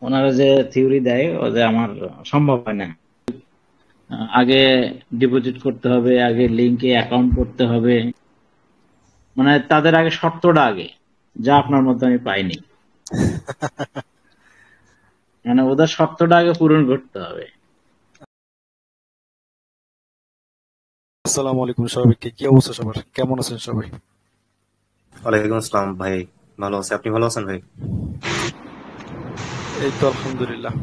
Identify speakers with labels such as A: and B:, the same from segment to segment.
A: ওনারা যে থিওরি দেয় ও যে আমার সম্ভব হয় না। আগে ডিপোজিট করতে হবে, আগে লিঙ্কে অ্যাকাউন্ট করতে হবে, মানে তাদের আগে শর্তটা আগে, যা আপনার মতো আমি পাইনি। মানে ওদের শর্তটা আগে পূরণ করতে হবে।
B: আসসালামু আলাইকুম সবাইকে, কি অবস্থা সবার, কেমন আছেন সবাই?
C: ওয়ালাইকুম আসসালাম ভাই, ভালো আছি। আপনি ভালো আছেন ভাই?
B: এই তো আলহামদুলিল্লাহ।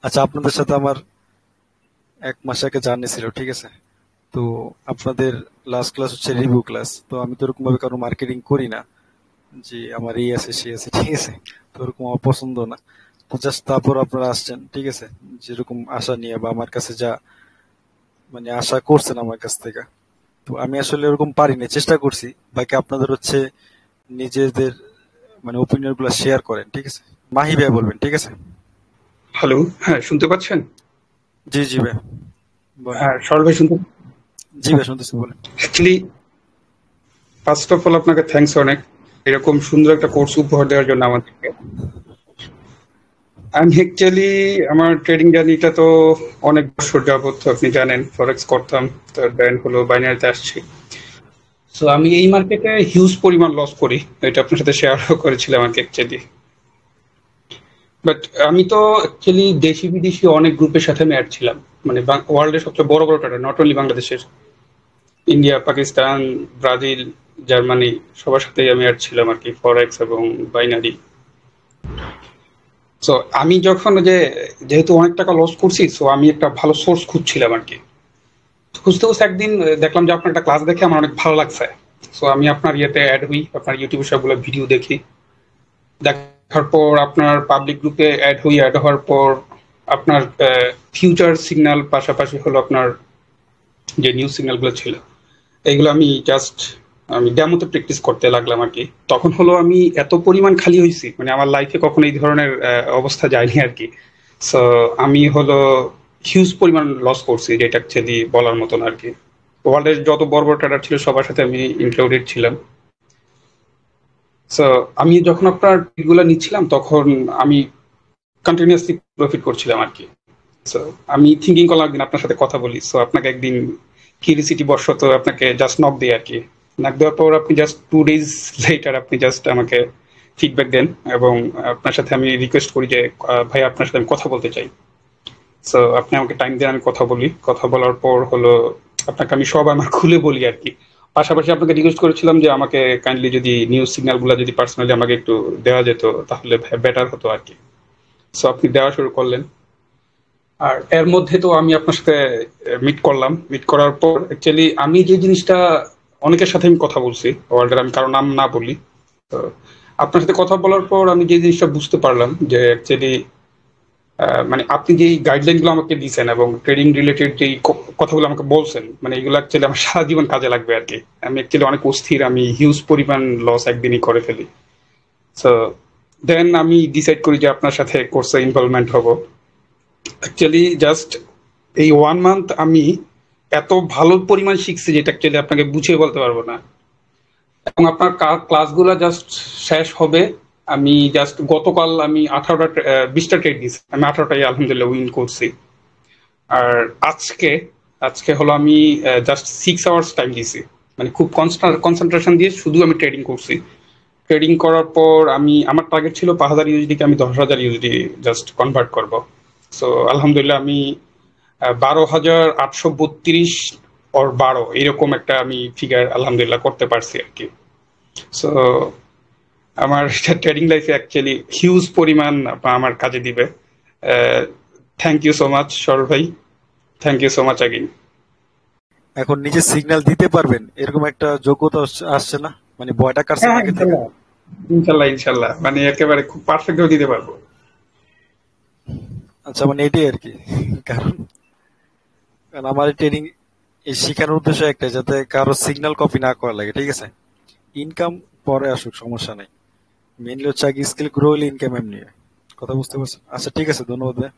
B: আচ্ছা, আপনাদের সাথে আমার 1 মাস আগে জার্নি ছিল, ঠিক আছে? তো আপনাদের লাস্ট ক্লাস হচ্ছে রিভিউ ক্লাস। তো আমি তো ওরকম ভাবে কারো মার্কেটিং করি না যে আমার এই আছে সে আছে, ঠিক আছে? তো ওরকম আমার পছন্দ না। তো জাস্ট তারপর আপনারা আসছেন, ঠিক আছে, যেরকম আশা নিয়ে বা আমার কাছে যা মানে আশা করছেন আমার কাছ থেকে। তো আমি আসলে ওরকম পারিনি, চেষ্টা করছি। বাকি আপনাদের হচ্ছে নিজেদের মানে ওপিনিয়ন গুলো শেয়ার করেন, ঠিক আছে? মাহি ভাই বলবেন, ঠিক আছে?
D: হ্যালো, হ্যাঁ শুনতে পাচ্ছেন?
B: জি জি ভাই, বলেন।
D: হ্যাঁ সরল ভাই শুনতে।
B: জি ভাই, শুনতেছি, বলেন।
D: অ্যাকচুয়ালি ফার্স্ট অফ অল আপনাকে থ্যাঙ্কস অনেক, এরকম সুন্দর একটা কোর্স উপহার দেওয়ার জন্য আমাদেরকে। আমি অ্যাকচুয়ালি আমার ট্রেডিং জার্নিটা তো অনেক বছর যাবত, আপনি জানেন ফরেক্স করতাম, তার ব্র্যান্ড হলো বাইনারিতে আসছি। সো আমি এই মার্কেটে হিউজ পরিমাণ লস করি, এটা আপনার সাথে শেয়ারও করেছিলাম আর কি অ্যাকচুয়ালি। বাট আমি তো অ্যাকচুয়ালি দেশি বিদেশি অনেক গ্রুপের সাথে আমি অ্যাড ছিলাম, মানে ওয়ার্ল্ডের সবচেয়ে বড় বড় ট্রেডার, নট অনলি বাংলাদেশের, ইন্ডিয়া, পাকিস্তান, ব্রাজিল, জার্মানি, সবার সাথেই আমি অ্যাড ছিলাম আর কি, ফরেক্স এবং বাইনারি। সো আমি যখন যেহেতু অনেক টাকা লস করছি, সো আমি একটা ভালো সোর্স খুঁজছিলাম আর কি। খুঁজতে খুঁজতে একদিন দেখলাম যে আপনার একটা ক্লাস দেখে আমার অনেক ভালো লাগছে। সো আমি আপনার ইয়েতে অ্যাড হই, আপনার ইউটিউবে সবগুলো ভিডিও দেখি। দেখার পর আপনার পাবলিক গ্রুপে অ্যাড হই, অ্যাড হওয়ার পর আপনার ফিউচার সিগন্যাল পাশাপাশি হলো আপনার যে নিউজ সিগন্যালগুলো ছিল, এইগুলো আমি ডেমোতে প্র্যাকটিস করতে লাগলাম আর কি। তখন হলো আমি এত পরিমাণ খালি হয়েছি, মানে আমার লাইফে কখনো এই ধরনের অবস্থা যায়নি আর কি। সো আমি হলো হিউজ পরিমাণ লস করছি, যেটা অ্যাকচুয়ালি বলার মতন আর কি। ওয়ার্ল্ডের যত বড় বড় ট্রেডার ছিল সবার সাথে আমি ইনক্লুডেড ছিলাম। সো আমি যখন আপনার এগুলো নিচ্ছিলাম তখন আমি কন্টিনিউয়াসলি প্রফিট করছিলাম আর কি। সো আমি থিঙ্কিং করলাম একদিন আপনার সাথে কথা বলি। সো আপনাকে একদিন কিউরিসিটি বশত আপনাকে জাস্ট নক দিই আর কি। নক দেওয়ার পর আপনি জাস্ট 2 days লেটার আপনি জাস্ট আমাকে ফিডব্যাক দেন, এবং আপনার সাথে আমি রিকোয়েস্ট করি যে ভাই আপনার সাথে আমি কথা বলতে চাই। সো আপনি আমাকে টাইম দেন, আমি কথা বলি। কথা বলার পর হলো আপনাকে আমি সব আমার খুলে বলি আর কি। পাশাপাশি আপনাকে রিকোয়েস্ট করেছিলাম যে আমাকে কাইন্ডলি যদি নিউজ সিগন্যালগুলো যদি পার্সোনালি আমাকে একটু দেওয়া যেত তাহলে বেটার হতো আর কি। সো আপনি দেওয়া শুরু করলেন। আর এর মধ্যে তো আমি আপনার সাথে মিট করলাম। মিট করার পর অ্যাকচুয়ালি আমি যে জিনিসটা, অনেকের সাথে আমি কথা বলছি ওয়ার্ল্ডের, আমি কারো নাম না বলি। তো আপনার সাথে কথা বলার পর আমি যে জিনিসটা বুঝতে পারলাম যে অ্যাকচুয়ালি মানে আপনি যেই গাইডলাইনগুলো আমাকে দিয়েছেন এবং ট্রেডিং রিলেটেড যেই কথাগুলো আমাকে বলছেন, মানে এগুলো অ্যাকচুয়ালি আমার সারা জীবন কাজে লাগবে আর কি। আমি অ্যাকচুয়ালি অনেক অস্থির, আমি হিউজ পরিমাণ লস একদিনই করে ফেলি। সো দেন আমি ডিসাইড করি যে আপনার সাথে কোর্সে ইনভলভমেন্ট হব। অ্যাকচুয়ালি জাস্ট এই 1 মান্থ আমি এত ভালো পরিমাণ শিখছি যেটা অ্যাকচুয়ালি আপনাকে বুঝিয়ে বলতে পারবো না। এবং আপনার ক্লাসগুলো জাস্ট শেষ হবে, আমি জাস্ট গতকাল আমি 20টা ট্রেড দিয়েছি, আমি 18টাই আলহামদুলিল্লাহ উইন করছি। আর আজকে আজকে হলো আমি জাস্ট 6 আওয়ার্স টাইম দিয়েছি, মানে খুব কনসেন্ট্রেশন দিয়ে শুধু আমি ট্রেডিং করছি। ট্রেডিং করার পর আমার টার্গেট ছিল 5000 ইউএসডি কে আমি 10,000 ইউএসডি জাস্ট কনভার্ট করব। সো আলহামদুলিল্লাহ আমি 12,832 অর 12 এরকম একটা আমি ফিগার আলহামদুলিল্লাহ করতে পারছি আর কি। সো আমার ট্রেডিং লাইফে অ্যাকচুয়ালি হিউজ পরিমাণ আমার কাজে দিবে। Thank you so much sir ভাই, thank you so much again.
B: এখন নিজে সিগন্যাল দিতে পারবেন এরকম একটা যোগ্যতা আসছে না? মানে ভয়টা কাটছে
D: হ্যাঁ
B: না
D: হ্যাঁ,
B: আগে থেকে?
D: ইনশাল্লাহ ইনশাল্লাহ ইনশাল্লাহ, মানে একেবারে খুব পারফেক্ট দিতে পারবো।
B: আচ্ছা, মানে এটাই আর কি। কারণ কারণ আমার ট্রেনিং এই শেখানোর উদ্দেশ্য একটাই, যাতে কারো সিগন্যাল কপি না করা লাগে, ঠিক আছে? ইনকাম পরে আসুক, সমস্যা নেই। মেইনলি হচ্ছে আগে স্কিল গ্রো হলে ইনকাম এমনি হয়। কথা বুঝতে পারছেন? আচ্ছা ঠিক আছে, ধন্যবাদ ভাই।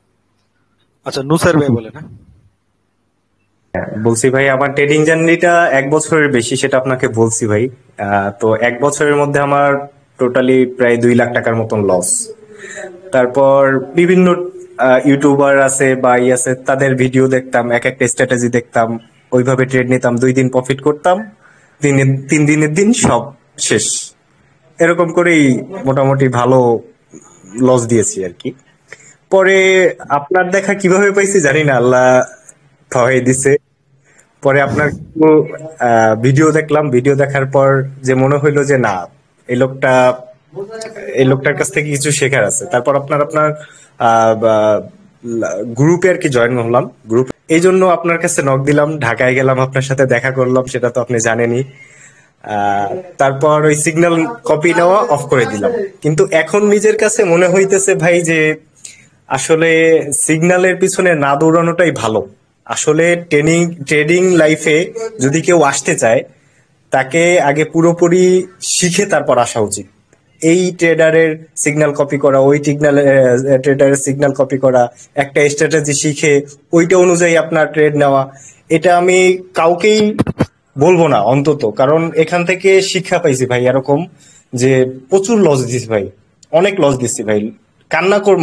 B: আচ্ছা, নুসার ভাই বলেন। হ্যাঁ,
C: বলছি ভাই, আমার ট্রেডিং জার্নিটা 1 বছরের বেশি, সেটা আপনাকে বলছি ভাই। তো 1 বছরের মধ্যে আমার টোটালি প্রায় 2 লাখ টাকার মতন লস। তারপর বিভিন্ন ইউটিউবার আছে বা আছে, তাদের ভিডিও দেখতাম, এক একটা স্ট্র্যাটেজি দেখতাম, ওইভাবে ট্রেড নিতাম, 2 দিন প্রফিট করতাম, 3 দিনের দিন সব শেষ। এরকম করেই মোটামুটি ভালো লস দিয়েছি আর কি। পরে আপনার দেখা কিভাবে পাইছি জানি না, আল্লাহ খাওয়াই দিছে। পরে আপনার ভিডিও দেখলাম, ভিডিও দেখার পর যে মনে হইলো যে না, এই লোকটা এই লোকটার কাছ থেকে কিছু শেখার আছে। তারপর আপনার গ্রুপে আর কি জয়েন হলাম, গ্রুপ এই জন্য আপনার কাছে নক দিলাম, ঢাকায় গেলাম, আপনার সাথে দেখা করলাম, সেটা তো আপনি জানেনই। তারপর ওই সিগন্যাল কপি নেওয়া অফ করে দিলাম। কিন্তু এখন নিজের কাছে মনে হইতেছে ভাই যে আসলে সিগন্যালের পিছনে না দৌড়ানোটাই ভালো। আসলে ট্রেডিং লাইফে যদি কেউ আসতে চায়, তাকে আগে পুরোপুরি শিখে তারপর আসা উচিত। এই ট্রেডারের সিগন্যাল কপি করা, ওই ট্রেডারের সিগন্যাল কপি করা, একটা স্ট্র্যাটেজি শিখে ওইটা অনুযায়ী আপনার ট্রেড নেওয়া, এটা আমি কাউকেই বলবো না অন্তত। কারণ এখান থেকে শিক্ষা পাইছি ভাই এরকম যে প্রচুর লস দিছি ভাই, অনেক লস দিচ্ছি ভাই।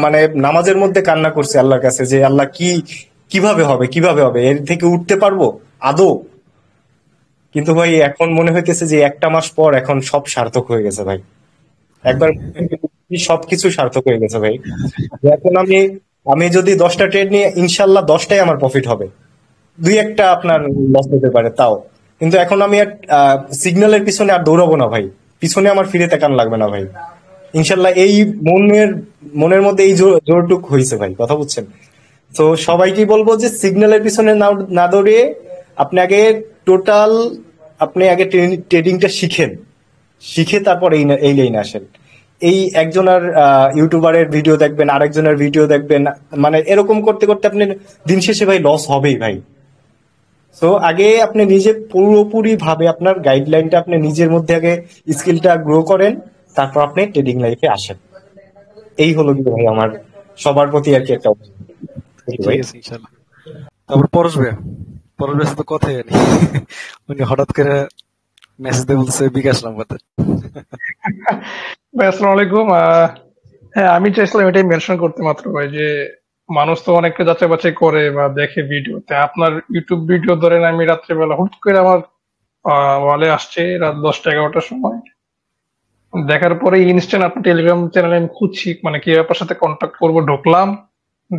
C: মানে নামাজের মধ্যে কান্না করছি আল্লাহর কাছে যে আল্লাহ কিভাবে হবে, এর থেকে উঠতে পারবো আদৌ? কিন্তু ভাই এখন মনে হইতেছে যে একটা মাস পর এখন সব সার্থক হয়ে গেছে ভাই। একবার সবকিছু সার্থক হয়ে গেছে ভাই। এখন আমি যদি 10টা ট্রেড নিয়ে, ইনশাল্লাহ 10টাই আমার প্রফিট হবে, 2-1টা আপনার লস হতে পারে তাও। কিন্তু এখন আমি আর সিগন্যালের পিছনে আর দৌড়াবো না ভাই, পিছনে আমার ফিরে তাকান লাগবে না ভাই। ইনশাল্লাহ এই মনের মধ্যে এই জোরটুক হয়েছে ভাই, কথা বুঝছেন? তো সবাইকে বলবো যে সিগন্যালের পিছনে না দৌড়িয়ে আপনি আগে ট্রেডিংটা শিখে তারপর এই লাইনে আসেন। এই একজনের ইউটিউবারের ভিডিও দেখবেন, আরেকজনের ভিডিও দেখবেন, মানে এরকম করতে করতে আপনি দিন শেষে ভাই লস হবেই ভাই। তো আগে আপনি নিজে পুরোপুরি ভাবে আপনার গাইডলাইনটা আপনি নিজের মধ্যে আগে স্কিলটা গ্রো করেন, তারপর আপনি ট্রেডিং লাইফে আসেন। এই হলো কি ভাই আমার সবার প্রতি আর কি একটা
B: ঠিক আছে ইনশাআল্লাহ। তারপর পরশ ভাইয়ের সাথে কথাই জানি, উনি হঠাৎ করে মেসেজ দিয়ে বলছে বিকাশ নাম্বার।
E: ভাই আসসালামু আলাইকুম। হ্যাঁ, আমি চাইছিলাম এটাই মেনশন করতে মাত্র ভাই, যে মানুষ তো অনেকটা যাচাই বাছাই করে বা দেখে ভিডিওতে। আপনার ইউটিউব ভিডিও ধরেন আমি রাত্রেবেলা হুট করে আমার ওয়ালে আসছে রাত 10টা-11টার সময়, দেখার পরে ইনস্ট্যান্ট আপনার টেলিগ্রাম চ্যানেলে আমি খুঁজছি মানে কি আপনার সাথে কন্ট্যাক্ট করবো,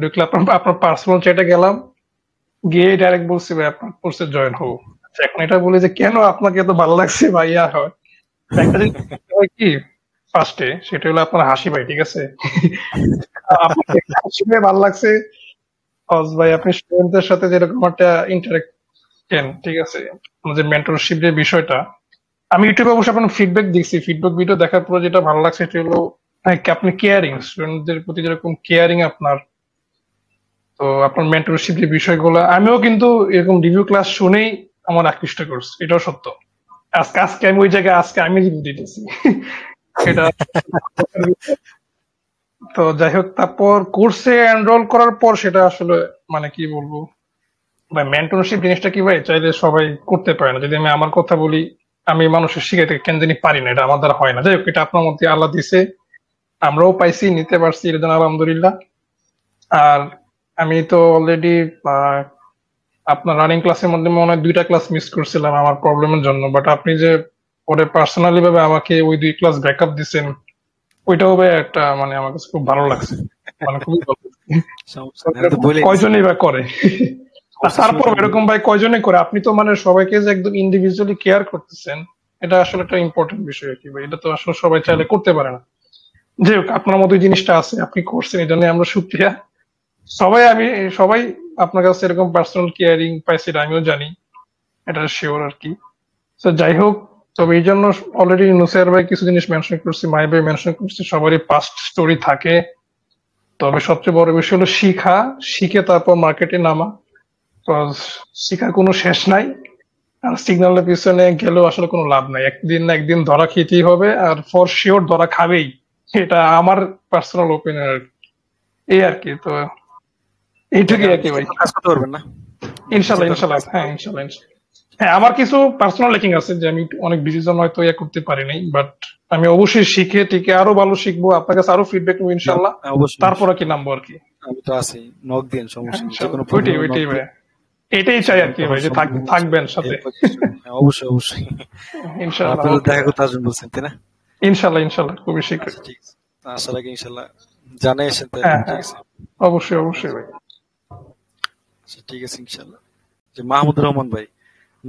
E: ঢুকলে আপনার পার্সোনাল চ্যাটে গেলাম, গিয়ে ডাইরেক্ট বলছি ভাই আপনার কোর্সে জয়েন হবো। আচ্ছা, এখন এটা বলি যে কেন আপনাকে এত ভালো লাগছে ভাইয়া হয় একটা জিনিস হয় কি ফার্স্টে, সেটা হলো আপনার হাসি ভাই, ঠিক আছে? আপনাকে হাসি ভাই ভালো লাগছে ভাই, আপনি স্টুডেন্টদের সাথে যেরকম একটা ইন্টারেকশন, ঠিক আছে, যে মেন্টরশিপ যে বিষয়টা, আমি ইউটিউবে অবশ্যই আপনার ফিডব্যাক দিচ্ছি, ফিডব্যাক ভিডিও দেখার পরে যেটা ভালো লাগছে সেটা হলো আপনি কেয়ারিং, স্টুডেন্টদের প্রতি যেরকম কেয়ারিং আপনার। তো আপনার মেন্টরশিপ যে বিষয়গুলো, আমিও কিন্তু এরকম রিভিউ ক্লাস শুনেই আমার আকৃষ্ট করছে, এটাও সত্য। আজকে আমি ওই জায়গায় আমি রিভিউ দিতেছি এটা। তো যাই হোক, তারপর কোর্সে এনরোল করার পর সেটা আসলে মানে কি বলবো ভাই, মেন্টরশিপ জিনিসটা কি ভাই চাইলে সবাই করতে পারে না। যদি আমি আমার কথা বলি, আমি মানুষের শিখাইতে কেন জানি পারি না, এটা আমার দ্বারা হয় না। যাই হোক, এটা আপনার মধ্যে আল্লাহ দিছে, আমরাও পাইছি, নিতে পারছি, এর জন্য আলহামদুলিল্লাহ। আর আমি তো অলরেডি আপনার রানিং ক্লাসের মধ্যে মনে হয় 2টা ক্লাস মিস করছিলাম আমার প্রবলেমের জন্য, বাট আপনি যে পরে পার্সোনালি ভাবে আমাকে ওই 2 ক্লাস ব্যাকআপ দিচ্ছেন, ওইটাও ভাই একটা মানে আমার কাছে খুব ভালো লাগছে, মানে খুবই ভালো। কয়জনই বা করে, তারপর এরকম ভাই কয়জনই করে? আপনি তো মানে সবাইকে যে একদম ইন্ডিভিজুয়ালি কেয়ার করতেছেন, এটা আসলে একটা ইম্পর্টেন্ট বিষয় আর কি ভাই। এটা তো আসলে সবাই চাইলে করতে পারে না। যাই হোক, আপনার মতো জিনিসটা আছে, আপনি করছেন, এই জন্য আমরা শুকরিয়া। সবাই আপনার কাছে এরকম পার্সোনাল কেয়ারিং পাইছি, আমিও জানি, এটা শিওর আর কি। তো যাই হোক, তবে এই জন্য অলরেডি নুসাইর ভাই কিছু জিনিস মেনশন করছি, মাই ভাই মেনশন করছি, সবারই পাস্ট স্টোরি থাকে। তবে সবচেয়ে বড় বিষয় হলো শিখে তারপর মার্কেটে নামা। শিখার কোনো শেষ নাই, আর সিগন্যালের পিছনে গেলেও আসলে কোনো লাভ নাই, একদিন না একদিন ধরা খেতেই হবে, আর ফর শিওর ধরা খাবেই, এটা আমার পার্সোনাল ওপিনিয়ন আর কি। এই আর কি, তো এইটুকুই আর কি ভাই।
B: কাজ করতে পারবেন না
E: ইনশাল্লাহ, হ্যাঁ ইনশাল্লাহ। হ্যাঁ, আমার কিছু পার্সোনাল ল্যাকিং আছে যে আমি অনেক বিজির জন্য হয়তো ইয়ে করতে পারি নাই, বাট আমি অবশ্যই শিখে টিকে আরো ভালো শিখবো, আপনার কাছে আরো ফিডব্যাক নেবো
B: না,
E: ইনশাল্লাহ।
B: অবশ্যই
E: তারপর
B: অবশ্যই।
E: আর কি নামবো আর কি।
B: আমি তো আছি, নক দিন, সমস্যা নেই, যে
E: ইনশাল্লাহ,
B: কোনো
E: ওইটাই
B: প্রবলেমে নক
E: ওইটাই ভাই,
B: দিন।
E: এটাই চাই আর কি
B: তখন
E: ভাই, যে
B: সম্পূর্ণ
E: থাকবেন সাথে।
B: হেল্প পাওয়ার চেষ্টা করবো। হ্যাঁ, অবশ্যই অবশ্যই। আর
E: ইনশাল্লাহ,
B: আপনারা
E: ওকে
B: দেখা
E: ভাই,
B: করতে আসবেন বলছেন, তাই না?
E: ইনশাল্লাহ ইনশাল্লাহ খুবই শীঘ্রই।
B: আচ্ছা ঠিক আছে, আসার আগে ইনশাল্লাহ জানাই আসেন তাহলে,
E: হ্যাঁ
B: ঠিক
E: হ্যাঁ,
B: আছে।
E: অবশ্যই অবশ্যই ভাই।
B: আচ্ছা ঠিক আছে ইনশাল্লাহ। যে মাহমুদুর রহমান ভাই,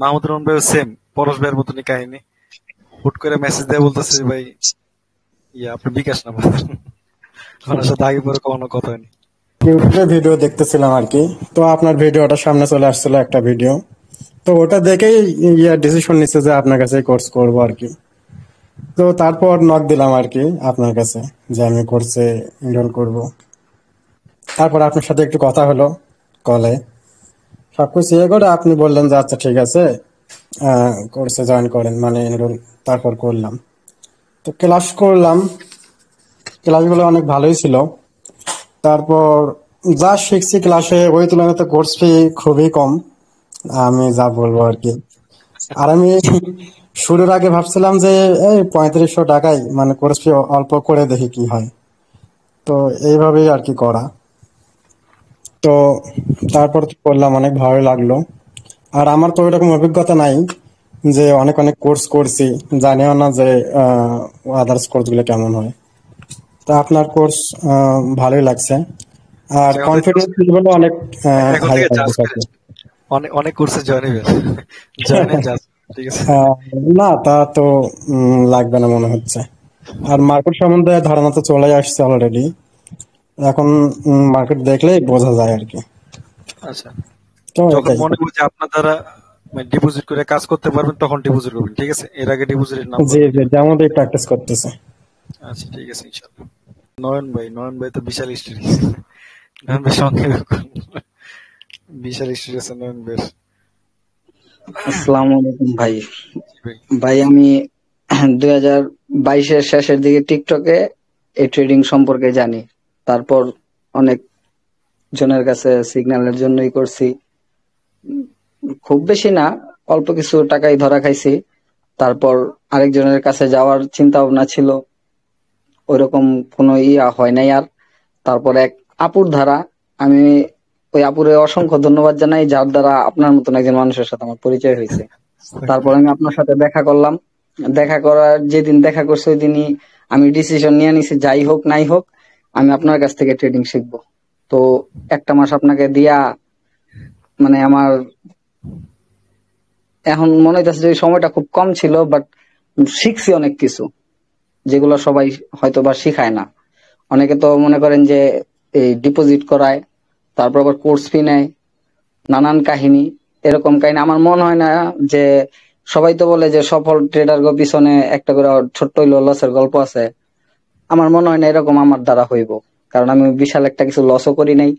B: মাহমুদুর রহমান ভাই সেম পরশ ভাইয়ের মতনই কাহিনী, হুট করে মেসেজ দেয় বলতেছে ভাই আপনি বিকাশ না বলেন। ওনার সাথে আগে পরে কখনো কথা হয়নি।
C: ইউটিউবে ভিডিও দেখতেছিলাম আর কি, তো আপনার ভিডিওটা সামনে চলে আসছিল একটা ভিডিও, তো ওটা দেখেই ডিসিশন নিচ্ছে যে আপনার কাছে কোর্স করব আর কি। তো তারপর নক দিলাম আর কি আপনার কাছে, যে আমি কোর্সে এনরোল করব। তারপর আপনার সাথে একটু কথা হলো কলে, সবকিছু ইয়ে করে আপনি বললেন যে আচ্ছা ঠিক আছে কোর্সে জয়েন করেন, মানে এনরোল। তারপর করলাম, তো ক্লাস করলাম, ক্লাসগুলো অনেক ভালোই ছিল। তারপর যা শিখছি ক্লাসে ওই তুলনায় তো কোর্স ফি খুবই কম, আমি যা বলবো আর কি। আর আমি শুরুর আগে ভাবছিলাম যে এই 3500 টাকায় মানে কোর্স ফি অল্প করে দেখি কি হয়, তো এইভাবেই আর কি করা। তো তারপর তো করলাম, অনেক ভালো লাগলো। আর আমার তো ওইরকম অভিজ্ঞতা নাই যে অনেক অনেক কোর্স করছি, জানিও না যে আদার্স কোর্স গুলো কেমন হয়। তো আপনার কোর্স ভালোই লাগছে, আর
B: এখন থেকে
C: কনফিডেন্স লেভেল অনেক
B: এখন
C: হাই
B: থেকে জাজ
C: লাগছে।
B: করে অনেক অনেক কোর্সে জয়েন হইবেন, জয়েন জাজ, ঠিক আছে।
C: আহ, না তা তো লাগবে না মনে হচ্ছে। আর মার্কেট সম্বন্ধে ধারণা তো চলে আসছে অলরেডি, এখন মার্কেট দেখলেই বোঝা যায় আর কি।
B: আচ্ছা,
C: তো
B: যখন
C: এটাই।
B: মনে করি যে আপনার দ্বারা ডিপোজিট করে কাজ করতে পারবেন তখন ডিপোজিট করবেন, ঠিক আছে, এর আগে ডিপোজিটের নাম
C: জি
B: বলবেন
C: জি,
B: না।
C: যেমনই প্র্যাকটিস করতেছে।
B: আচ্ছা ঠিক আছে ইনশাআল্লাহ। নয়ন ভাই তো বিশাল স্টোরি, নয়ন ভাই সঙ্গে বিশাল স্টোরি আছে নয়ন ভাই।
F: আসসালামু আলাইকুম ভাই।
B: ভাই
F: ভাই আমি 2022-এর শেষের দিকে টিকটকে এই ট্রেডিং সম্পর্কে জানি। তারপর অনেক জনের কাছে সিগন্যালের জন্যই করছি। খুব বেশি না, অল্প কিছু টাকাই ধরা খাইছি। তারপর আরেকজনের কাছে যাওয়ার চিন্তা ভাবনা ছিল, ওইরকম কোনো ইয়া হয় নাই আর। তারপর এক আপুর ধারা, আমি ওই আপুরে অসংখ্য ধন্যবাদ জানাই, যার দ্বারা আপনার মতন একজন মানুষের সাথে আমার পরিচয় হয়েছে। তারপর আমি আপনার সাথে দেখা করলাম। দেখা করার যেদিন দেখা করছি ওই দিনই আমি ডিসিশন নিয়ে নিছি, যাই হোক নাই হোক আমি আপনার কাছ থেকে ট্রেডিং শিখবো। তো একটা মাস আপনাকে দিয়া মানে আমার এখন মনে হইতেছে যে ওই সময়টা খুব কম ছিল, বাট শিখছি অনেক কিছু, যেগুলো সবাই হয়তো বা শিখায় না। অনেকে তো মনে করেন যে এই ডিপোজিট করায়, তারপর আবার কোর্স ফি নেয়, নানান কাহিনী। এরকম কাহিনী আমার মনে হয় না যে, সবাই তো বলে যে সফল ট্রেডার পিছনে একটা করে ছোট্ট হইলো লসের গল্প আছে। আমার মনে হয় না এরকম আমার দ্বারা হইব, কারণ আমি বিশাল একটা কিছু লসও করি নাই।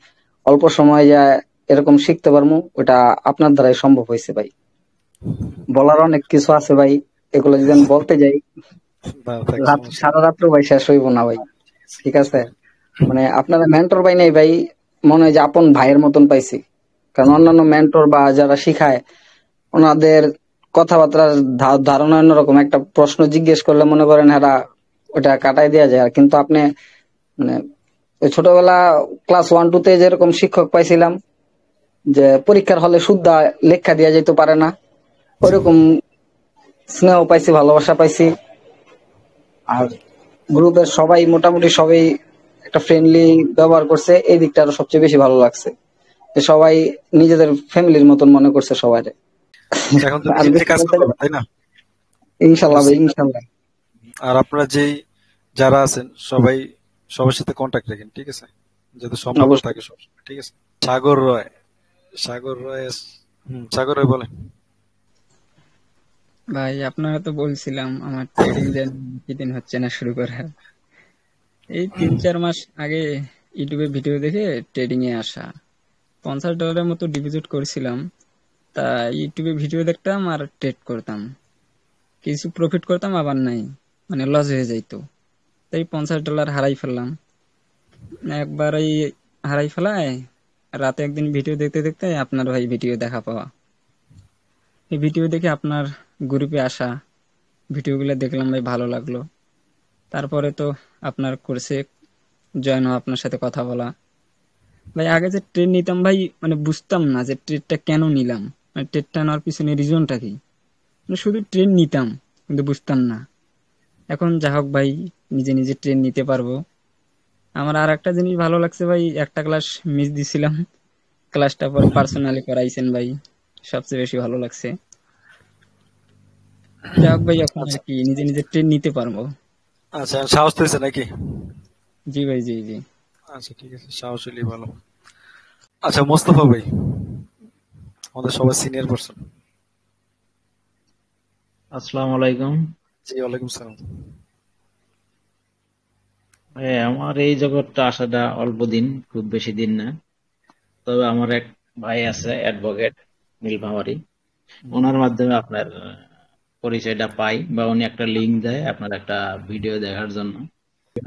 F: অল্প সময় যা এরকম শিখতে পারবো, ওটা আপনার দ্বারাই সম্ভব হয়েছে ভাই। বলার অনেক কিছু আছে ভাই, এগুলো যদি আমি বলতে যাই
B: থাক,
F: রাত
B: সমস্যা
F: সারা রাত্র ভাই শেষ হইব না ভাই। ঠিক আছে,
B: নেই।
F: মানে আপনারা মেন্টর পাই নাই ভাই, মনে হয় যে আপন ভাইয়ের মতন পাইছি। কারণ অন্যান্য মেন্টর বা যারা শিখায় ওনাদের কথাবার্তার ধারণা অন্যরকম। একটা প্রশ্ন জিজ্ঞেস করলে মনে করেন এরা ওটা কাটাই দেওয়া যায়। আর কিন্তু আপনি মানে ওই ছোটবেলা ক্লাস 1-2 যেরকম শিক্ষক পাইছিলাম, যে পরীক্ষার হলে শুদ্ধা লেখা দেওয়া যেতে পারে না, ওইরকম স্নেহ পাইছি, ভালোবাসা পাইছি। আর গ্রুপের সবাই মোটামুটি সবাই একটা ফ্রেন্ডলি ব্যবহার করছে, এই দিকটা আরো সবচেয়ে বেশি ভালো লাগছে, যে সবাই নিজেদের ফ্যামিলির মতন মনে করছে সবাই।
B: এখন তো
F: আর
B: টিমে
F: বেশি
B: কাজ
F: বলতে
B: করবেন, তাই না?
F: ইনশাল্লাহ ভাই, ইনশাল্লাহ।
B: আর আপনারা যারা আছেন সবাই সবার সাথে কন্ট্যাক্ট রাখেন, ঠিক আছে, যাতে সম্পর্ক
F: অবশ্যই।
B: থাকে সবসময়, ঠিক আছে। সাগর রয়, সাগর রয় সাগর রয় বলেন।
G: ভাই আপনারা তো বলছিলাম আমার ট্রেডিং জার্নি কিছুদিন হচ্ছে না শুরু করা। এই 3-4 মাস আগে ইউটিউবে ভিডিও দেখে ট্রেডিং এ আসা, $50 মতো ডিপোজিট করেছিলাম। তা ইউটিউবে ভিডিও দেখতাম আর ট্রেড করতাম, কিছু প্রফিট করতাম আবার নাই, মানে লস হয়ে যাইতো। তাই $50 হারাই ফেললাম একবার। এই হারাই ফেলায় রাতে একদিন ভিডিও দেখতে দেখতে আপনার ভাই ভিডিও দেখা পাওয়া। এই ভিডিও দেখে আপনার গ্রুপে আসা, ভিডিওগুলো দেখলাম ভাই, ভালো লাগলো। তারপরে তো আপনার কোর্সে জয়েন হওয়া, আপনার সাথে কথা বলা। ভাই আগে যে ট্রেড নিতাম ভাই, মানে বুঝতাম না যে ট্রেডটা কেন নিলাম, মানে ট্রেডটা নেওয়ার পিছনে রিজনটা কি। মানে শুধু ট্রেড নিতাম কিন্তু বুঝতাম না। এখন যা হোক ভাই, নিজে নিজে ট্রেড নিতে পারবো। আমার আর একটা জিনিস ভালো লাগছে ভাই, একটা ক্লাস মিস দিছিলাম, ক্লাসটা পরে পার্সোনালি করাইছেন ভাই, সবচেয়ে বেশি ভালো লাগছে। যা হোক ভাই, এখন আর
B: আচ্ছা
G: কি নিজে নিজে ট্রেড নিতে পারবো।
B: আচ্ছা, সাহস পেয়েছে নাকি?
G: জি ভাই, জি জি।
B: আচ্ছা ঠিক আছে, সাহস হলেই ভালো। আচ্ছা মোস্তফা ভাই, আমাদের সবার সিনিয়র পার্সন।
A: আসসালামু আলাইকুম।
B: জি ওয়ালাইকুম সালাম।
A: আমার এই জগৎটা আসাটা অল্প দিন, খুব বেশি দিন না। তবে আমার এক ভাই আছে অ্যাডভোকেট নীলফামারী, ওনার মাধ্যমে আপনার পরিচয়টা পাই, বা উনি একটা লিংক দেয় আপনার একটা ভিডিও দেখার জন্য।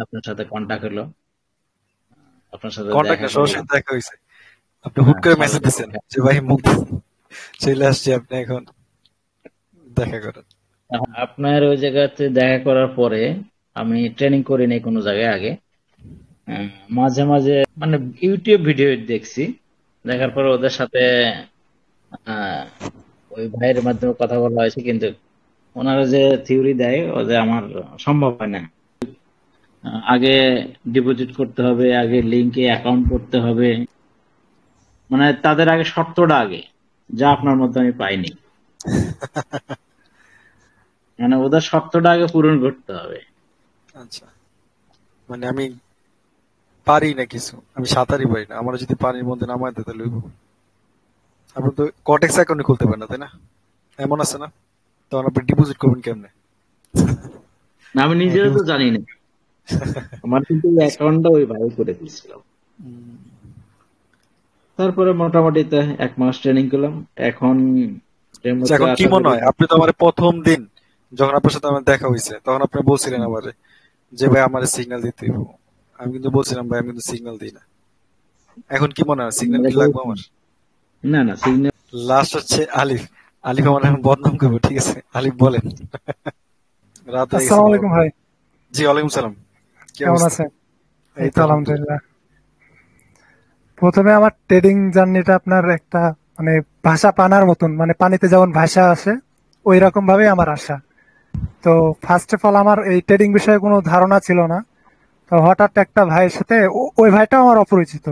A: আপনার সাথে কন্টাক্ট হলো, আপনার সাথে
B: কন্টাক্ট
A: দেখা
B: না, সরাসরি
A: করলাম।
B: দেখা হয়েছে। আপনি হুট করে মেসেজ
A: সরাসরি
B: দিচ্ছেন
A: দেখা।
B: যে ভাই মুখ চলে আসছে, আপনি এখন দেখা করেন।
A: এখন আপনার ওই জায়গাতে দেখা করার পরে আমি ট্রেনিং করি নাই কোনো জায়গায় আগে। আহ, মাঝে মাঝে মানে ইউটিউব ভিডিও দেখছি, দেখার পরে ওদের সাথে আহ, ওই ভাইয়ের মাধ্যমে কথা বলা হয়েছে, কিন্তু ওনারা যে থিওরি দেয় ওদের আমার সম্ভব হয় না। আগে ডিপোজিট করতে হবে, আগে লিঙ্কে অ্যাকাউন্ট করতে হবে, মানে তাদের আগে শর্তটা আগে, যা আপনার মধ্যে আমি পাইনি। মানে ওদের শর্তটা আগে পূরণ করতে হবে।
B: আচ্ছা, মানে আমি পারি না কিছু, আমি সাঁতারই পারি না, আমার যদি পানির মধ্যে নামায় দিতে লইব। আপনি তো কটেক্স অ্যাকাউন্ট খুলতে পারেন না, তাই না? এমন আছে না? তখন আপনি ডিপোজিট করবেন কেমনে?
A: আমি
B: আমার
A: নিজেও তো
B: deposit-
A: জানি না, আমার কিন্তু অ্যাকাউন্টটা ওই ভাই করে দিয়েছিল।
B: উম,
A: তারপরে মোটামুটি তো 1 মাস ট্রেনিং করলাম। এখন এর
B: আচ্ছা,
A: মধ্যে
B: এখন কি
A: আশা
B: মনে
A: করি।
B: হয়? আপনি তো আমার প্রথম দিন যখন আপনার সাথে আমার দেখা হয়েছে তখন আপনি বলছিলেন আমারে যে ভাই আমার সিগন্যাল দিতে হইব। আমি কিন্তু বলছিলাম ভাই আমি কিন্তু সিগন্যাল দিই না। এখন কি মনে হয় সিগন্যাল কি লাগবে আমার?
A: না না, সিগন্যাল।
B: লাস্ট হচ্ছে আলিফ। আলিফ আমার এখন বদনাম করবো, ঠিক আছে? আলিফ বলেন। রাত হয়ে গেছে
H: আসসালামু
B: বাবা।
H: আলাইকুম ভাই,
B: জি ওয়ালাইকুম সালাম। কি
H: কেমন
B: অবস্থা?
H: আছেন? এই
B: এই
H: তো
B: তো আলহামদুলিল্লাহ।
H: আলহামদুলিল্লাহ। প্রথমে আমার ট্রেডিং জার্নিটা আপনার একটা মানে ভাষা পানার মতন, মানে পানিতে যেমন ভাষা আসে ওই রকম ভাবে আমার আসা। তো ফার্স্ট অফ অল আমার এই ট্রেডিং বিষয়ে কোনো ধারণা ছিল না। তো হঠাৎ একটা ভাইয়ের সাথে, ওই ভাইটাও আমার অপরিচিত,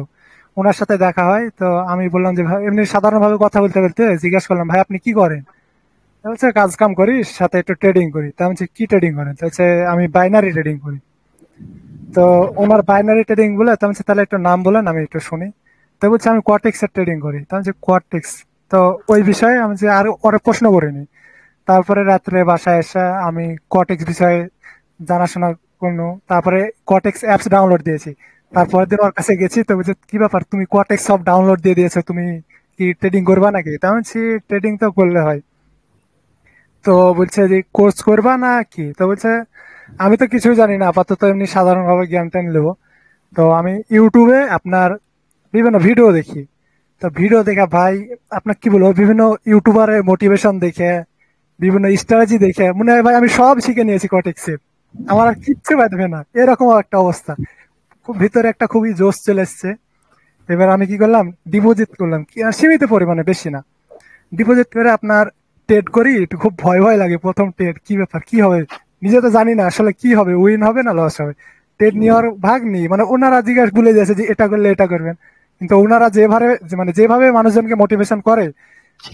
H: ওনার সাথে দেখা হয়। তো আমি বললাম যে ভাই, এমনি সাধারণভাবে কথা বলতে বলতে জিজ্ঞাসা করলাম, ভাই আপনি কি করেন? তো বলছে কাজ কাম করি, সাথে একটু ট্রেডিং করি। তা আমি বলছি, কি ট্রেডিং করেন? তো বলছে আমি বাইনারি ট্রেডিং করি। তো ওনার বাইনারি ট্রেডিং বলে, তো আমি বলছি, তাহলে একটু নাম বলেন আমি একটু শুনি। তো বলছে আমি কোয়াটেক্স এর ট্রেডিং করি। তো আমি বলছি কোয়াটেক্স, তো ওই বিষয়ে আমি যে আর ওরে প্রশ্ন করিনি। তারপরে রাত্রে বাসায় এসে আমি কোয়াটেক্স বিষয়ে জানাশোনা করলো। তারপরে কোয়াটেক্স অ্যাপস ডাউনলোড দিয়েছি। তারপরের দিন ওর কাছে গেছি, তো বলছে কি ব্যাপার, তুমি কোয়াটেক্স সব ডাউনলোড দিয়ে দিয়েছো, তুমি কি ট্রেডিং করবা নাকি? তা আমি বলছি ট্রেডিং তো করলে হয়। তো বলছে যে কোর্স করবা না কি? তো বলছে আমি তো কিছুই জানি না, আপাতত এমনি সাধারণভাবে জ্ঞান ট্যান নেবো। তো আমি ইউটিউবে আপনার বিভিন্ন ভিডিও দেখি। তো ভিডিও দেখা ভাই, আপনার কি বলবো, বিভিন্ন ইউটিউবারের মোটিভেশন দেখে, বিভিন্ন স্ট্র্যাটেজি দেখে মনে হয় ভাই আমি সব শিখে নিয়েছি কটেক্সে, আমার আর কিচ্ছু বাঁধবে না, এরকম একটা অবস্থা। খুব ভিতরে একটা খুবই জোশ চলে এসছে। এবার আমি কি করলাম, ডিপোজিট করলাম, সীমিত পরিমাণে, বেশি না। ডিপোজিট করে আপনার ট্রেড করি, একটু খুব ভয় ভয় লাগে প্রথম ট্রেড, কি ব্যাপার কি হবে, নিজে তো জানি না আসলে কি হবে, উইন হবে না লস হবে। ট্রেড নেওয়ার ভাগ নেই, মানে ওনারা জিজ্ঞাসা ভুলে যাচ্ছে যে এটা করলে এটা করবেন, কিন্তু ওনারা যেভাবে মানে যেভাবে মানুষজনকে মোটিভেশন করে,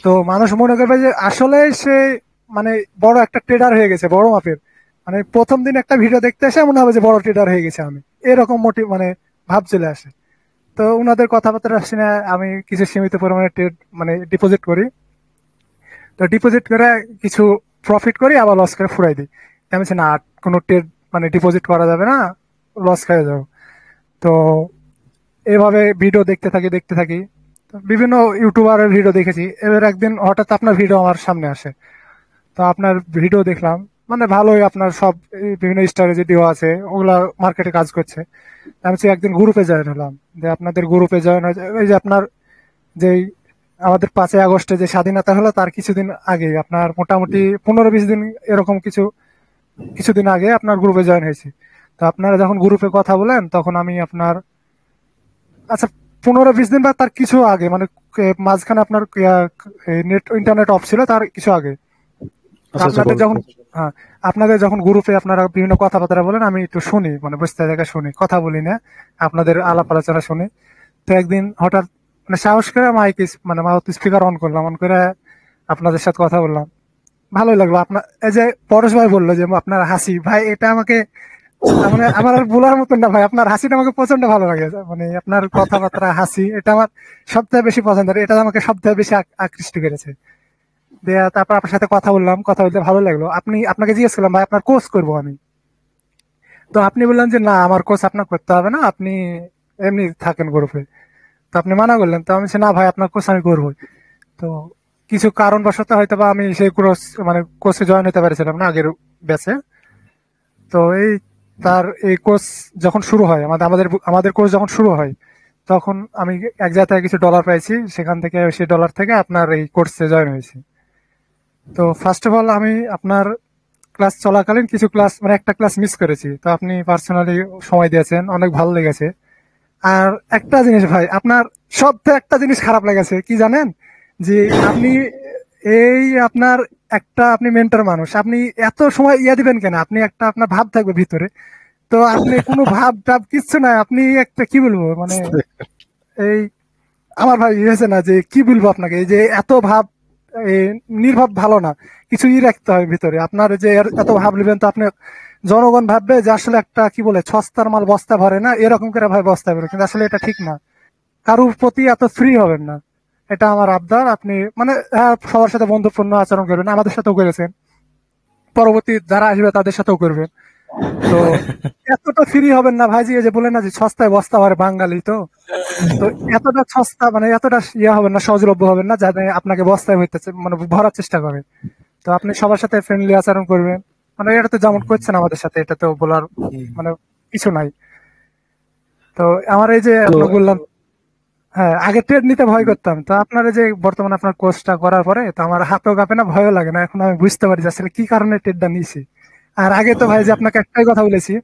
H: তো মানুষ মনে করবে যে আসলে সে মানে বড় একটা ট্রেডার হয়ে গেছে, বড় মাপের। মানে প্রথম দিন একটা ভিডিও দেখতে এসে মনে হবে যে বড় ট্রেডার হয়ে গেছে আমি, এরকম মানে ভাব চলে আসে। তো ওনাদের কথাবার্তা শুনে আমি কিছু সীমিত পরিমাণে ট্রেড মানে ডিপোজিট করি। তো ডিপোজিট করে কিছু প্রফিট করি, আবার লস করে ফুরাই দিই। আমি বলছি, না আর কোনো ট্রেড মানে ডিপোজিট করা যাবে না, লস খেয়ে যাবো। তো এভাবে ভিডিও দেখতে থাকি। তো বিভিন্ন ইউটিউবারের ভিডিও দেখেছি। এবার একদিন হঠাৎ আপনার ভিডিও আমার সামনে আসে। তো আপনার ভিডিও দেখলাম, মানে ভালোই, আপনার সব এই বিভিন্ন স্ট্র্যাটেজি দেওয়া আছে, ওগুলা মার্কেটে কাজ করছে। আমি হচ্ছে একদিন গ্রুপে জয়েন হলাম, যে আপনাদের গ্রুপে জয়েন হয়েছে, এই যে আপনার যেই আমাদের 5ই আগস্টে যে স্বাধীনতা হলো তার কিছুদিন আগে, আপনার মোটামুটি 15-20 দিন এরকম কিছুদিন আগে আপনার গ্রুপে জয়েন হয়েছি। তো আপনারা যখন গ্রুপে কথা বলেন তখন আমি আপনার, আচ্ছা 15-20 দিন বা তার কিছু আগে, মানে মাঝখানে আপনার নেট ইন্টারনেট অফ ছিল তার কিছু আগে। আপনাদের যখন গ্রুপে আপনারা বিভিন্ন কথাবার্তা বলেন আমি একটু শুনি, মানে বসতে জায়গা শুনি, কথা বলি না, আপনাদের আলাপ আলোচনা শুনি। তো একদিন হঠাৎ মানে সাহস করে মানে মাউথ স্পিকার অন করলাম, অন করে আপনাদের সাথে কথা বললাম, ভালোই লাগলো। আপনার এই যে পরশ ভাই বললো যে আপনার হাসি, ভাই এটা আমাকে মানে আমার আর বলার মতন না ভাই, আপনার হাসিটা আমাকে প্রচন্ড ভালো লাগে, মানে আপনার কথাবার্তা হাসি এটা আমার সবথেকে বেশি পছন্দের, এটা আমাকে সবথেকে বেশি আকৃষ্ট করেছে। তারপর আপনার সাথে কথা বললাম, কথা বলতে ভালো লাগলো। আপনাকে জিজ্ঞেস করলাম ভাই আপনার কোর্স করবো আমি, তো আপনি বললেন যে না আমার কোর্স আপনার করতে হবে না, আপনি এমনি থাকেন গ্রুপে। তো আপনি মানা করলেন, তো আমি না ভাই আপনার কোর্স আমি করবো। তো কিছু কারণবশত হয়তো বা আমি সেই কোর্সে জয়েন হতে পারছিলাম না আগের ব্যাচে। তো এই কোর্স যখন শুরু হয়, আমাদের কোর্স যখন শুরু হয় তখন আমি এক জায়গা থেকে কিছু ডলার পাইছি, সেখান থেকে সেই ডলার থেকে আপনার এই কোর্সে জয়েন হয়েছি। তো ফার্স্ট অফ অল আমি আপনার ক্লাস চলাকালীন কিছু ক্লাস, মানে একটা ক্লাস মিস করেছি, তো আপনি পার্সোনালি সময় দিয়েছেন, অনেক ভালো লেগেছে। আর একটা জিনিস ভাই, আপনার সবথেকে একটা জিনিস খারাপ লেগেছে কি জানেন, যে আপনি আপনি মেন্টর মানুষ, আপনি এত সময় দিবেন কেন? আপনি আপনার ভাব থাকবে ভিতরে, তো আপনি কোনো ভাব টাব কিচ্ছু নাই, আপনি একটা কি বলবো মানে আমার ভাই হয়েছে না যে কি বলবো আপনাকে, এই যে এত ভাব, নির্ভাব ভালো না, কিছু রাখতে হয় ভিতরে আপনার, যে এত ভাব নেবেন তো আপনি জনগণ ভাববে যে আসলে একটা কি বলে সস্তার মাল বস্তা ভরে না, এরকম করে ভাই বস্তা ভরে, কিন্তু আসলে এটা ঠিক না। কারোর প্রতি এত ফ্রি হবেন না, এটা আমার আবদার। আপনি মানে সবার সাথে বন্ধুত্বপূর্ণ আচরণ করবেন, আমাদের সাথেও করেছেন, পরবর্তী যারা আসবে তাদের সাথেও করবেন। তো এতটা ফ্রি হবেন না ভাই, যে বলে না যে সস্তায় বস্তা ভরে বাঙালি, তো এতটা সস্তা মানে এতটা হবেন না, সহজলভ্য হবেন না যাতে আপনাকে বস্তায় হইতেছে মানে ভরার চেষ্টা করে। তো আপনি সবার সাথে ফ্রেন্ডলি আচরণ করবেন, মানে এটা তো যেমন করছেন আমাদের সাথে, এটা তো বলার মানে কিছু নাই। তো আমার এই যে আপনার বললাম, হ্যাঁ আগে ট্রেড নিতে ভয় করতাম, তো আপনারা যে বর্তমানে আপনার কোর্সটা করার পরে তো আমার হাতেও কাঁপে না, ভয়ও লাগে না, এখন আমি বুঝতে পারি যে আসলে কি কারণে ট্রেডটা নিয়েছি। আর আগে তো ভাই যে আপনাকে একটাই কথা বলেছি,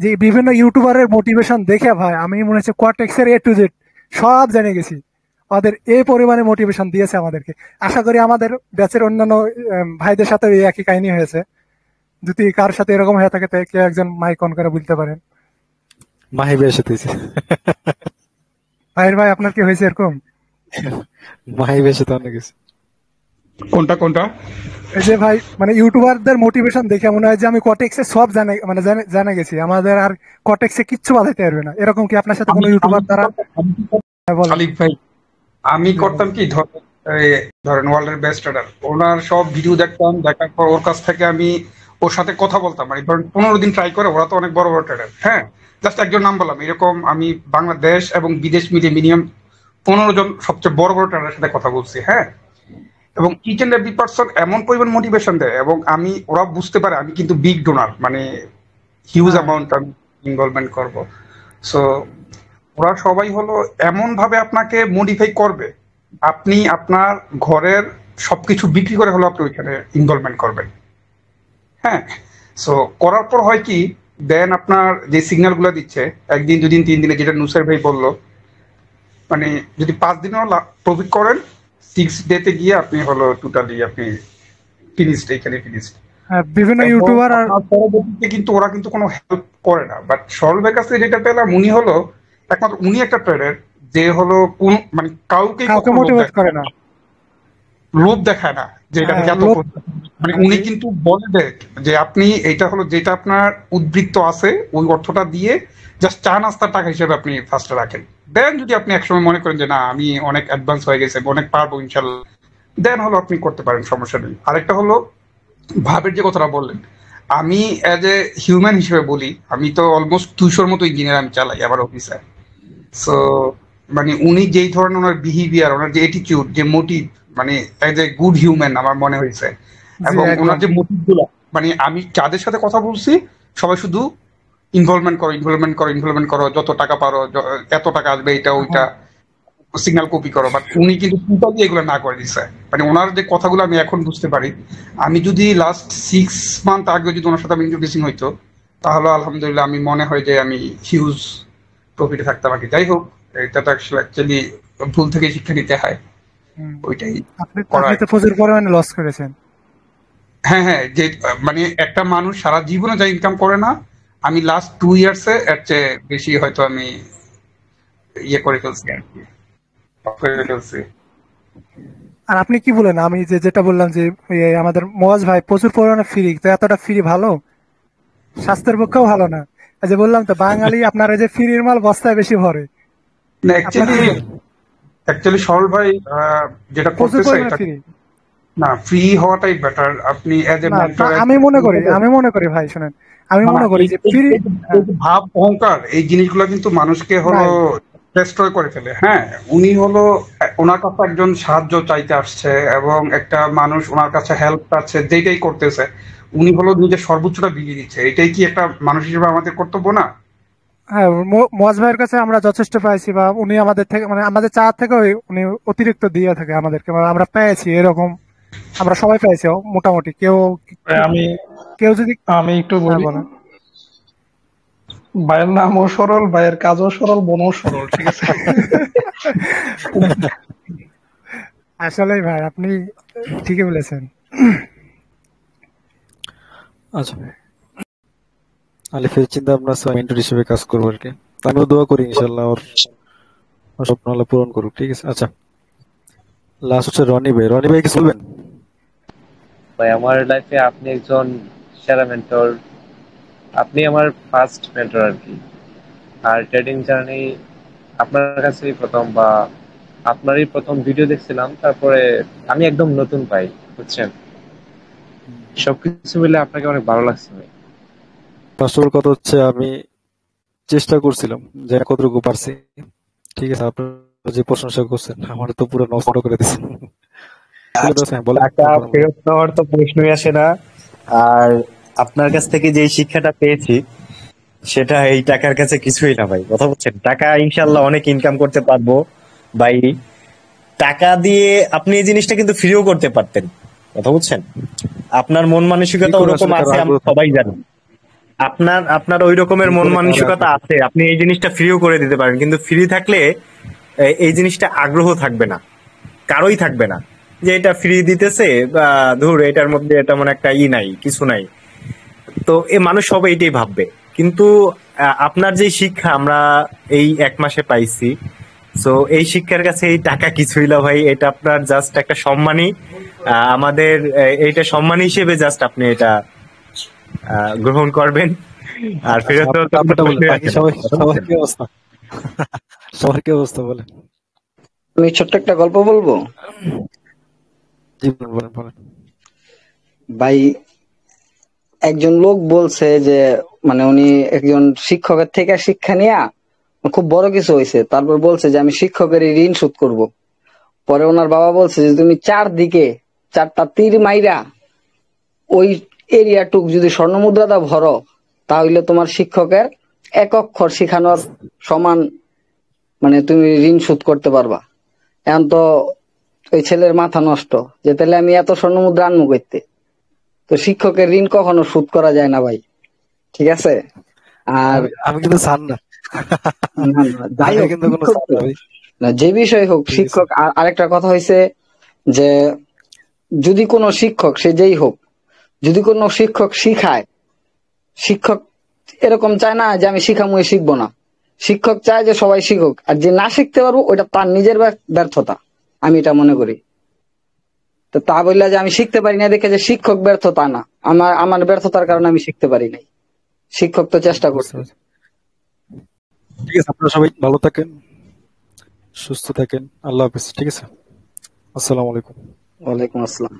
H: যে বিভিন্ন ইউটিউবারের মোটিভেশন দেখে ভাই আমি মনে হচ্ছে কোয়াটেক্সের A to Z সব জেনে গেছি, ওদের এই পরিমাণে মোটিভেশন দিয়েছে আমাদেরকে। আশা করি আমাদের ব্যাচের অন্যান্য ভাইদের সাথে এই একই কাহিনী হয়েছে, যদি কার সাথে এরকম হয়ে থাকে কেউ একজন মাইক অন করে বলতে পারেন।
B: মাহিবের সাথে
H: ভাই আপনার কি হয়েছে এরকম?
B: মাহিবের সাথে অনেক কিছু।
D: কোনটা
H: এই যে ভাই মানে ইউটিউবারদের মোটিভেশন দেখে মনে হয় যে আমি কটেক্সে সব জানে গেছি, আমাদের আর কটেক্সে কিচ্ছু বাধাইতে পারবে না, এরকম কি আপনার সাথে কোনো ইউটিউবার দ্বারা?
D: আলিফ ভাই আমি করতাম কি, ধরেন ওয়ার্ল্ডের বেস্ট ট্রেডার, ওনার সব ভিডিও দেখতাম, দেখার পর ওর কাছ থেকে আমি ওর সাথে কথা বলতাম, মানে ধরেন 15 দিন ট্রাই করে, ওরা তো অনেক বড় বড় ট্রেডার, হ্যাঁ জাস্ট একজন নাম বললাম, এরকম আমি বাংলাদেশ এবং বিদেশ মিলিয়ে মিনিমাম 15 জন সবচেয়ে বড় বড় ট্রেডারের সাথে কথা বলছি, হ্যাঁ। এবং ইচ এন্ড এভরি পারসন এমন পরিমাণ মোটিভেশন দেয়, এবং ওরা বুঝতে পারে আমি কিন্তু বিগ ডোনার, মানে হিউজ অ্যামাউন্ট আমি ইনভলভমেন্ট করব। সো ওরা সবাই হলো এমন ভাবে আপনাকে মডিফাই করবে, আপনি আপনার ঘরের সবকিছু বিক্রি করে হলো আপনি ওইখানে ইনভলভমেন্ট করবেন, হ্যাঁ। সো করার পর হয় কি, দেন আপনার যে সিগন্যাল গুলো দিচ্ছে 1 দিন 2 দিন 3 দিনে, যেটা নুসার ভাই বললো, মানে যদি 5 দিনও প্রফিট করেন 6 ডেতে গিয়ে আপনি হলো টোটালি আপনি ফিনিশড, এখানে ফিনিশড।
H: বিভিন্ন ইউটিউবার আর
D: পরবর্তীতে কিন্তু ওরা কিন্তু কোনো হেল্প করে না, বাট সরলবের কাছে যেটা পেলাম, উনি হলো একমাত্র উনি একটা ট্রেডার যে হলো কোন মানে কাউকে
H: মোটিভেট করে না,
D: লোভ দেখায় না যে এটা থেকে এত, মানে উনি কিন্তু বলে দেয় যে আপনি এটা হলো যেটা আপনার উদ্বৃত্ত আছে ওই অর্থটা দিয়ে জাস্ট চা নাস্তার টাকা হিসেবে আপনি ফার্স্টে রাখেন, দেন যদি আপনি একসময় মনে করেন যে না আমি অনেক অ্যাডভান্স হয়ে গেছে, অনেক পারবো ইনশাল্লাহ, দেন হলো আপনি করতে পারেন, সমস্যা নেই। আরেকটা হলো ভাবের যে কথাটা বললেন, আমি অ্যাজ এ হিউম্যান হিসেবে বলি, আমি তো অলমোস্ট 200-র মতো ইঞ্জিনিয়ার আমি চালাই আমার অফিসে। সো মানে উনি যেই ধরনের ওনার বিহেভিয়ার, ওনার যে অ্যাটিটিউড, যে মোটিভ, মানে অ্যাজ এ গুড হিউম্যান আমার মনে হয়েছে। এবং ওনার যে মোটিভ গুলো, মানে আমি যাদের সাথে কথা বলছি সবাই শুধু ইনভলভমেন্ট করো, যত টাকা পারো, এত টাকা আসবে, এটা ওইটা। সিগন্যাল কপি করো, বাট উনি কিন্তু টোটালি এগুলো না করে দিচ্ছে। মানে ওনার যে কথাগুলো আমি এখন বুঝতে পারি, আমি যদি লাস্ট 6 মান্থ আগে যদি ওনার সাথে আমি ইন্ট্রোডিউসিং হইতো, তাহলে আলহামদুলিল্লাহ আমি মনে হয় যে আমি হিউজ প্রফিটে থাকতাম আর কি। যাই হোক, এটা তো অ্যাকচুয়ালি ভুল থেকে শিক্ষা নিতে হয়, ওইটাই
H: আপনি
D: করা।
H: আপনি তো প্রচুর পরিমাণে লস করেছেন।
D: হ্যাঁ হ্যাঁ, যে মানে একটা মানুষ সারা জীবনে যা ইনকাম করে না, আমি লাস্ট 2 ইয়ার্সে এর চেয়ে বেশি হয়তো আমি ইয়ে করে ফেলছি আর কি, করে ফেলছি।
H: আর আপনি কি বলেন, আমি যেটা বললাম যে আমাদের মোয়াজ ভাই প্রচুর পরিমাণে ফ্রি, তো এতটা ফ্রি ভালো? স্বাস্থ্যের পক্ষেও ভালো না। এই যে বললাম তো, বাঙালি আপনার এই যে ফ্রির মাল বস্তায় বেশি ভরে।
D: না অ্যাকচুয়ালি সরল ভাই যেটা
H: প্রচুর
D: করতেছে
H: পরিমাণে
D: এটা
H: ফ্রি
D: না, ফ্রি হওয়াটাই বেটার। আপনি এজ এ
H: না,
D: মেন্টর,
H: আমি মনে করি ভাই, শুনেন, আমি মনে করি যে ফ্রি
D: ভাব অহংকার এই জিনিসগুলো কিন্তু মানুষকে হলো ডিস্ট্রয় করে ফেলে। হ্যাঁ, উনি হলো ওনার কাছে একজন সাহায্য চাইতে আসছে এবং একটা মানুষ ওনার কাছে হেল্প চাচ্ছে, যেটাই করতেছে উনি হলো নিজের সর্বোচ্চটা বিলিয়ে দিচ্ছে। এটাই কি একটা মানুষ হিসেবে আমাদের কর্তব্য না?
H: হ্যাঁ, মোয়াজ ভাইয়ের কাছে আমরা যথেষ্ট পাইছি, বা উনি আমাদের থেকে, মানে আমাদের চাওয়ার থেকে উনি অতিরিক্ত দিয়ে থাকে আমাদেরকে, মানে আমরা পেয়েছি এরকম, আমরা সবাই পেয়েছি মোটামুটি। কেউ যদি
E: আমি একটু বলি, ভাইয়ের নামও সরল, ভাইয়ের কাজও সরল, মনও সরল, ঠিক আছে?
H: আসলে ভাই আপনি ঠিকই বলেছেন।
B: আচ্ছা, আলিফের চিন্তা ভাবনা আছে মেন্টর হিসেবে কাজ করবো আর কি। আমিও দোয়া করি ইনশাল্লাহ ওর স্বপ্ন হলে পূরণ করুক, ঠিক আছে। আচ্ছা, লাস্ট হচ্ছে রনি ভাই। রনি ভাই কিছু বলবেন?
I: ভাই আমার লাইফে আপনি একজন সেরা মেন্টর, আপনি আমার ফার্স্ট মেন্টর আর কি। আর ট্রেডিং জার্নি আপনার কাছেই প্রথম, বা আপনারই প্রথম ভিডিও দেখছিলাম, তারপরে আমি একদম নতুন পাই, বুঝছেন? সবকিছু মিলে আপনাকে অনেক ভালো লাগছে ভাই।
B: ফার্স্ট অফ অল কথা হচ্ছে, আমি চেষ্টা করছিলাম যে কতটুকু পারছি, ঠিক আছে। আপনারা যে প্রশংসা করছেন আমার তো পুরো নষ্ট করে দিচ্ছেন।
C: টাকা ফেরত নেওয়ার তো প্রশ্নই আসে না। আর আপনার কাছ থেকে যে শিক্ষাটা পেয়েছি সেটা এই টাকার কাছে কিছুই না ভাই, কথা বলছেন। টাকা ইনশাল্লাহ অনেক ইনকাম করতে পারবো ভাই। টাকা দিয়ে আপনি এই জিনিসটা কিন্তু ফ্রিও করতে পারতেন, কথা বলছেন। আপনার মন মানসিকতা ওরকম আছে, আমরা সবাই জানি। আপনার ওই রকমের মন মানসিকতা আছে, আপনি এই জিনিসটা ফ্রিও করে দিতে পারেন। কিন্তু ফ্রি থাকলে এই জিনিসটা আগ্রহ থাকবে না, কারোই থাকবে না যে এটা ফ্রি দিতেছে, বা ধুর এটার মধ্যে এটা মনে একটা নাই, কিছু নাই। তো মানুষ সব এইটাই ভাববে। কিন্তু আপনার যে শিক্ষা আমরা এই 1 মাসে পাইছি, সো এই শিক্ষার কাছে এই টাকা কিছুই না ভাই। এটা আপনার জাস্ট একটা সম্মানই, আমাদের এইটা সম্মান হিসেবে জাস্ট আপনি এটা গ্রহণ করবেন। আর ফেরত
B: সবার কি অবস্থা বলেন?
F: আমি ছোট্ট একটা গল্প বলবো ভাই। একজন লোক বলছে যে, মানে উনি একজন শিক্ষকের থেকে শিক্ষা নিয়ে খুব বড় কিছু হয়েছে, তারপর বলছে যে আমি শিক্ষকের ঋণ শোধ করব। পরে ওনার বাবা বলছে যে তুমি 4টা তীর মাইরা ওই এরিয়াটুক যদি স্বর্ণমুদ্রা দা ভরো, তাহলে তোমার শিক্ষকের 1 অক্ষর শিখানোর সমান, মানে তুমি ঋণ শোধ করতে পারবা। এখন তো ওই ছেলের মাথা নষ্ট, যে তাহলে আমি এত স্বর্ণমুদ্রা আনবো করতে। তো শিক্ষকের ঋণ কখনো শোধ করা যায় না ভাই, ঠিক আছে? আর
B: আমি কিন্তু চান না,
F: যাই হোক, যে বিষয় হোক, শিক্ষক। আর আরেকটা কথা হয়েছে যে যদি কোনো শিক্ষক, সে যেই হোক, যদি কোনো শিক্ষক শিখায়, শিক্ষক এরকম চায় না যে আমি শিখামু শিখবো না। শিক্ষক চায় যে সবাই শিখুক, আর যে না শিখতে পারবো ওইটা তার নিজের ব্যর্থতা, আমি এটা মনে করি। তো তা বললে যে আমি শিখতে পারি না দেখে যে শিক্ষক ব্যর্থতা না, আমার ব্যর্থতার কারণে আমি শিখতে পারি নাই। শিক্ষক তো চেষ্টা করছে।
B: ঠিক আছে, আপনারা সবাই ভালো থাকেন, সুস্থ থাকেন। আল্লাহ হাফেজ, ঠিক আছে। আসসালামু আলাইকুম।
F: ওয়ালাইকুম আসসালাম।